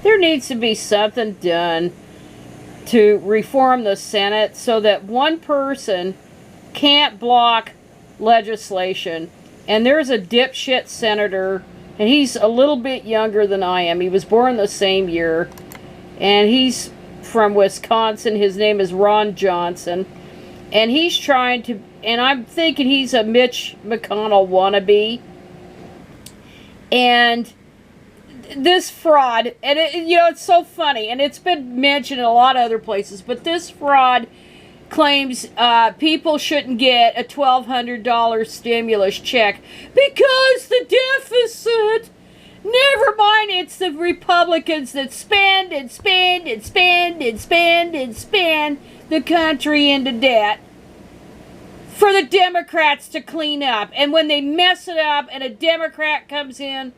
there needs to be something done to reform the Senate so that one person can't block legislation. And there's a dipshit senator, and he's a little bit younger than I am. He was born the same year, and he's from Wisconsin. His name is Ron Johnson, and he's trying to, and I'm thinking he's a Mitch McConnell wannabe. And this fraud, and it's so funny, and it's been mentioned in a lot of other places, but this fraud claims people shouldn't get a $1,200 stimulus check because the deficit. Never mind, it's the Republicans that spend and spend and spend and spend and spend the country into debt for the Democrats to clean up. And when they mess it up and a Democrat comes into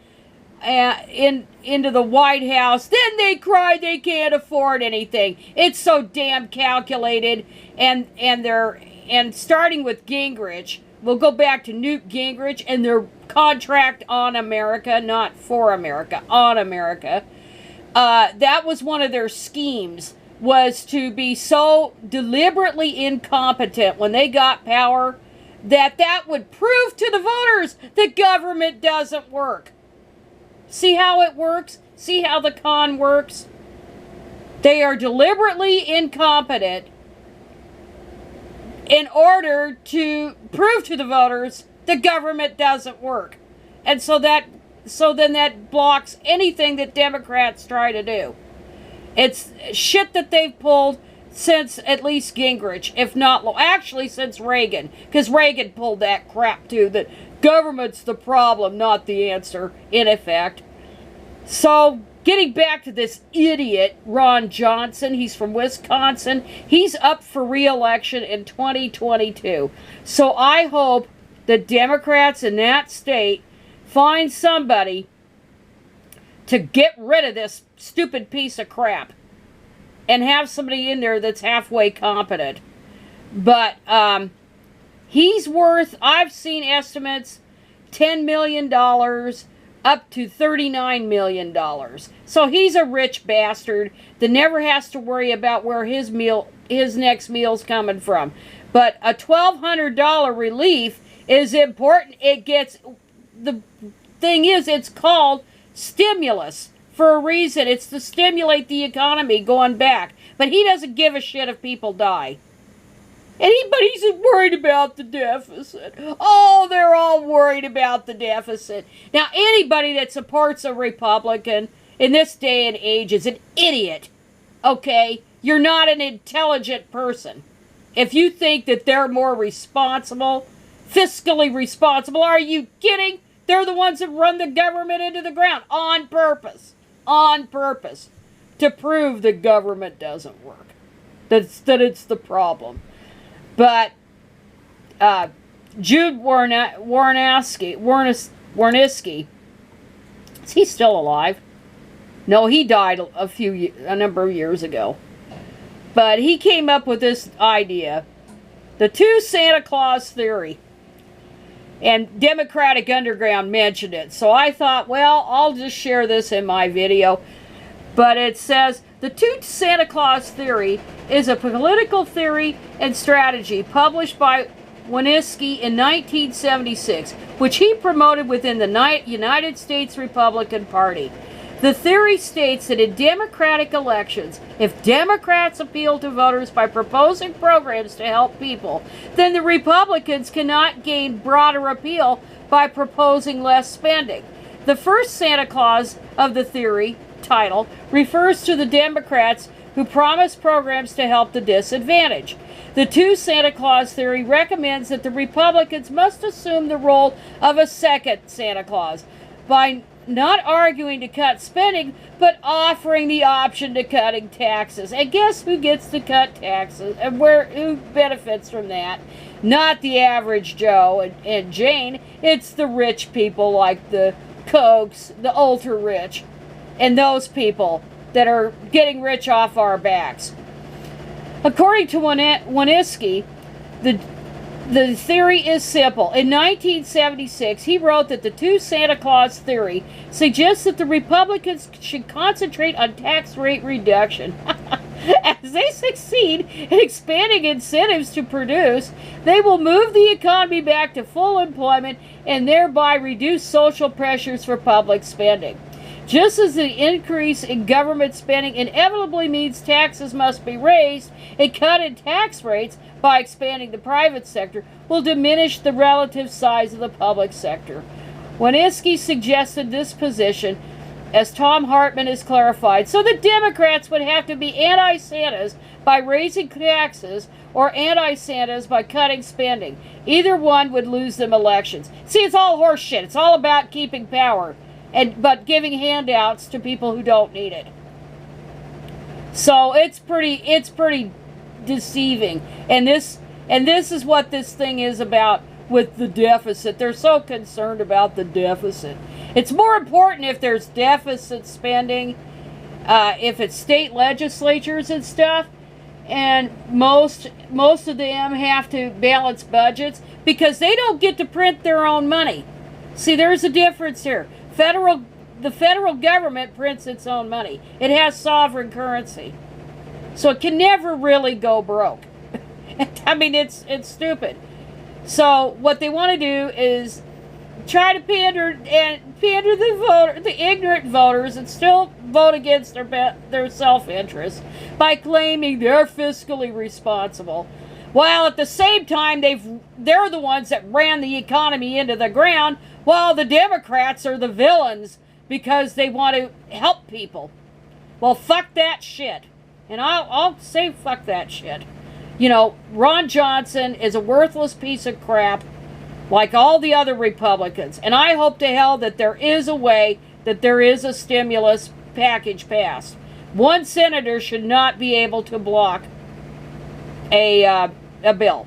the White House, then they cry they can't afford anything. It's so damn calculated, and starting with Gingrich, we'll go back to Newt Gingrich and their contract on America, not for America, on America. That was one of their schemes, was to be so deliberately incompetent when they got power that would prove to the voters the government doesn't work. See how it works? See how the con works? They are deliberately incompetent in order to prove to the voters the government doesn't work. And so then that blocks anything that Democrats try to do. It's shit that they've pulled since at least Gingrich, if not, actually since Reagan, because Reagan pulled that crap too, that government's the problem, not the answer, in effect. So, getting back to this idiot, Ron Johnson, he's from Wisconsin. He's up for re-election in 2022. So I hope the Democrats in that state find somebody to get rid of this stupid piece of crap and have somebody in there that's halfway competent. But he's worth, I've seen estimates, $10 million up to $39 million. So he's a rich bastard that never has to worry about where his next meal's coming from. But a $1,200 relief is important. The thing is, it's called stimulus for a reason. It's to stimulate the economy going back. But he doesn't give a shit if people die. Anybody's worried about the deficit. Oh, they're all worried about the deficit. Now, anybody that supports a Republican in this day and age is an idiot. Okay? You're not an intelligent person. If you think that they're more responsible, fiscally responsible, are you kidding? They're the ones that run the government into the ground on purpose. On purpose. To prove the government doesn't work. That it's the problem. But Jude Warniski, is he still alive? No, he died a number of years ago. But he came up with this idea, the two Santa Claus theory. And Democratic Underground mentioned it. So I thought, well, I'll just share this in my video. But it says, the two Santa Claus theory is a political theory and strategy published by Warniski in 1976, which he promoted within the United States Republican Party. The theory states that in democratic elections, if Democrats appeal to voters by proposing programs to help people, then the Republicans cannot gain broader appeal by proposing less spending. The first Santa Claus of the theory title refers to the Democrats who promise programs to help the disadvantaged. The two Santa Claus theory recommends that the Republicans must assume the role of a second Santa Claus by not arguing to cut spending, but offering the option to cutting taxes. And guess who gets to cut taxes and who benefits from that? Not the average Joe and Jane. It's the rich people like the Kochs, the ultra rich, and those people that are getting rich off our backs. According to Warniski, The theory is simple. In 1976, he wrote that the two Santa Claus theory suggests that the Republicans should concentrate on tax rate reduction. As they succeed in expanding incentives to produce, they will move the economy back to full employment and thereby reduce social pressures for public spending. Just as the increase in government spending inevitably means taxes must be raised, a cut in tax rates by expanding the private sector will diminish the relative size of the public sector. Winskiy suggested this position, as Tom Hartman has clarified, so the Democrats would have to be anti-Santas by raising taxes or anti-Santas by cutting spending. Either one would lose them elections. See, it's all horseshit. It's all about keeping power, but giving handouts to people who don't need it. So it's pretty deceiving. And this is what this thing is about with the deficit. They're so concerned about the deficit. It's more important if there's deficit spending, if it's state legislatures and stuff, and most of them have to balance budgets because they don't get to print their own money. See, there's a difference here. The federal government prints its own money. It has sovereign currency. So it can never really go broke. I mean, it's stupid. So what they want to do is try to pander the ignorant voters and still vote against their self-interest by claiming they're fiscally responsible, while at the same time they're the ones that ran the economy into the ground, while the Democrats are the villains because they want to help people. Well, fuck that shit. And I'll say fuck that shit. You know, Ron Johnson is a worthless piece of crap like all the other Republicans. And I hope to hell that there is a way that there is a stimulus package passed. One senator should not be able to block a bill.